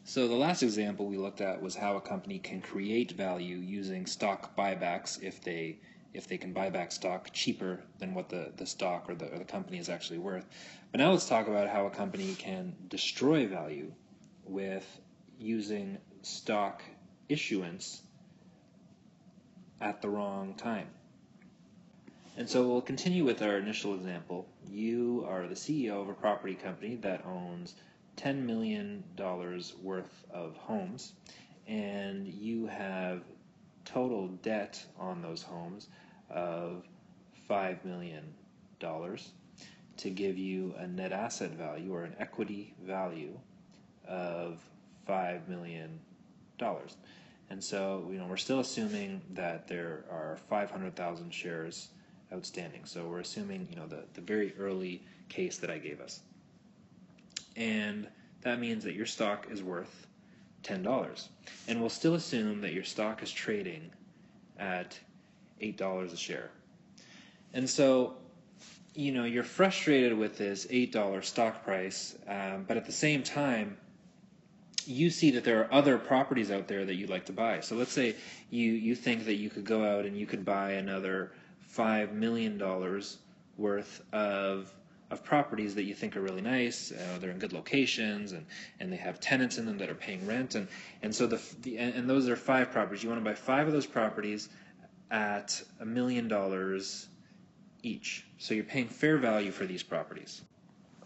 So the last example we looked at was how a company can create value using stock buybacks if they can buy back stock cheaper than what the stock or the company is actually worth. But now let's talk about how a company can destroy value with using stock issuance at the wrong time. And so we'll continue with our initial example. You are the CEO of a property company that owns $10 million worth of homes, and you have total debt on those homes of $5 million to give you a net asset value or an equity value of $5 million. And so, we're still assuming that there are 500,000 shares outstanding. So we're assuming, the very early case that I gave us. And that means that your stock is worth $10. And we'll still assume that your stock is trading at $8 a share. And so, you're frustrated with this $8 stock price, but at the same time, you see that there are other properties out there that you'd like to buy. So let's say you think that you could go out and you could buy another $5 million worth of properties that you think are really nice. They're in good locations, and they have tenants in them that are paying rent, and so and those are 5 properties. You want to buy 5 of those properties at $1 million each. So you're paying fair value for these properties.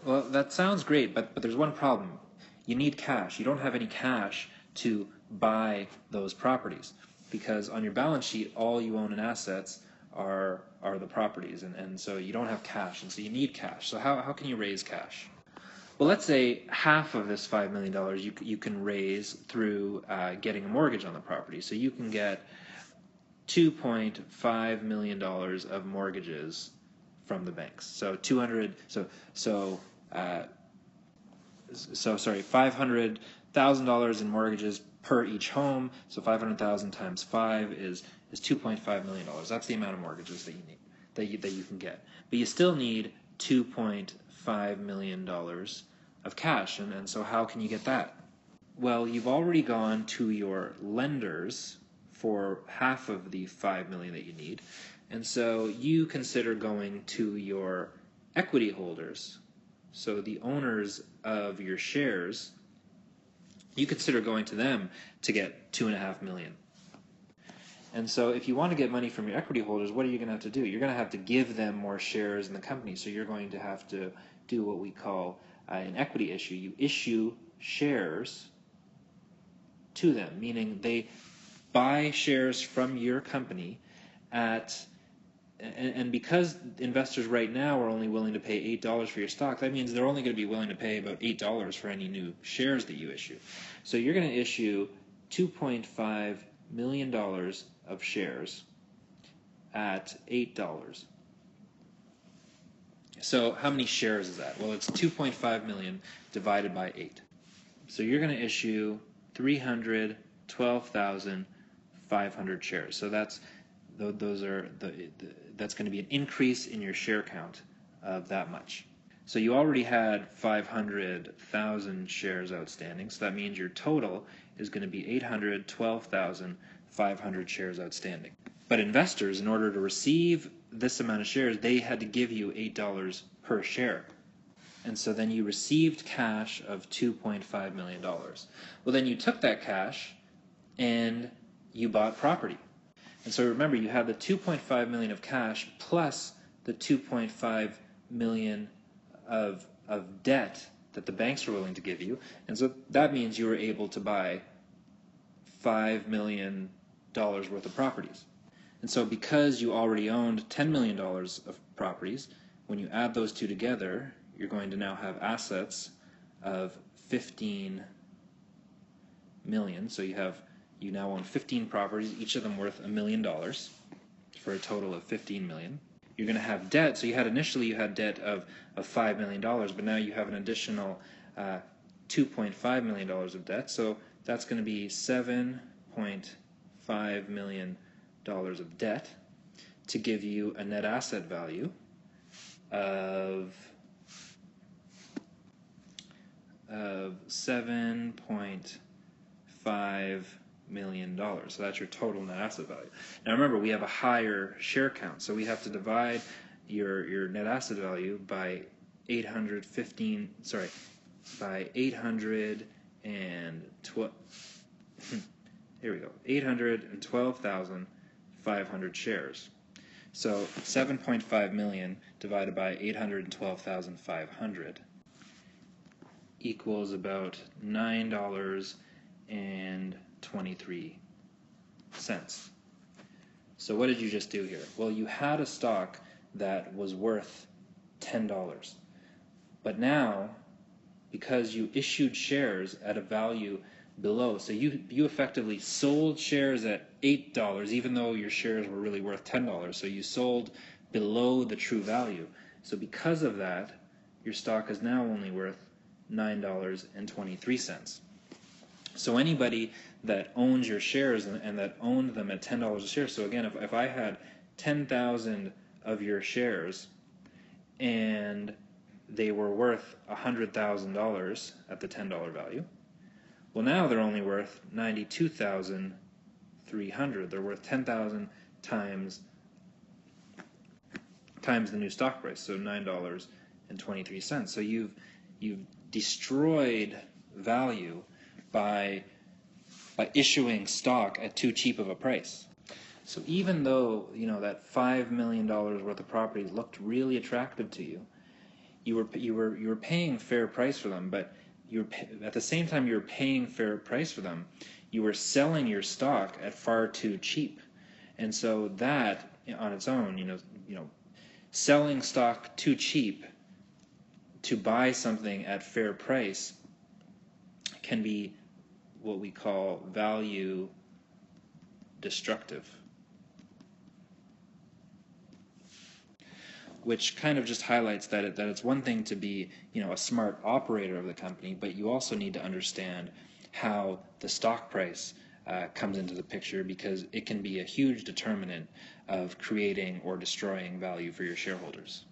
Well, that sounds great, but there's one problem. You need cash. You don't have any cash to buy those properties because on your balance sheet, all you own in assets are the properties, and so you don't have cash, and so you need cash. So how can you raise cash? Well, let's say half of this $5 million you can raise through getting a mortgage on the property. So you can get $2.5 million of mortgages from the banks. So $500,000 in mortgages per each home. So 500,000 times 5 is $2.5 million. That's the amount of mortgages that you need, that you can get. But you still need $2.5 million of cash. And so how can you get that? Well, you've already gone to your lenders for half of the $5 million that you need. And so you consider going to your equity holders. So the owners of your shares, you consider going to them to get $2.5 million. And so if you want to get money from your equity holders, what are you going to have to do? You're going to have to give them more shares in the company. So you're going to have to do what we call an equity issue. You issue shares to them, meaning they buy shares from your company and because investors right now are only willing to pay $8 for your stock, that means they're only going to be willing to pay about $8 for any new shares that you issue. So you're going to issue $2.5 million of shares at $8. So how many shares is that? Well, it's 2.5 million divided by 8. So you're going to issue 312,500 shares. So that's going to be an increase in your share count of that much. So you already had 500,000 shares outstanding, so that means your total is going to be 812,500 shares outstanding. But investors, in order to receive this amount of shares, they had to give you $8 per share. And so then you received cash of $2.5 million. Well, then you took that cash and you bought property. And so remember, you have the $2.5 million of cash plus the $2.5 million of debt that the banks were willing to give you. And so that means you were able to buy $5 million worth of properties. And so because you already owned $10 million of properties, when you add those two together, you're going to now have assets of $15 million. So you now own 15 properties, each of them worth $1 million, for a total of $15 million. You're going to have debt. So initially you had debt of $5 million, but now you have an additional $2.5 million of debt. So that's going to be $7.5 million of debt to give you a net asset value of $7.5 million. So that's your total net asset value. Now remember, we have a higher share count, so we have to divide your net asset value by 812,500 shares. So 7.5 million divided by 812,500 equals about $9.23. So what did you just do here? Well, you had a stock that was worth $10. But now, because you issued shares at a value below, so you effectively sold shares at $8, even though your shares were really worth $10. So you sold below the true value. So because of that, your stock is now only worth $9.23. So anybody that owns your shares and that owned them at $10 a share, so again, if I had 10,000 of your shares and they were worth $100,000 at the $10 value, well, now they're only worth $92,300. They're worth 10,000 times the new stock price, so $9.23. So you've destroyed value by issuing stock at too cheap of a price. So even though that $5 million worth of properties looked really attractive to you, you were paying fair price for them, but at the same time you were paying fair price for them, you were selling your stock at far too cheap. And so that on its own, selling stock too cheap to buy something at fair price can be what we call value destructive, which kind of just highlights that it's one thing to be a smart operator of the company, but you also need to understand how the stock price comes into the picture, because it can be a huge determinant of creating or destroying value for your shareholders.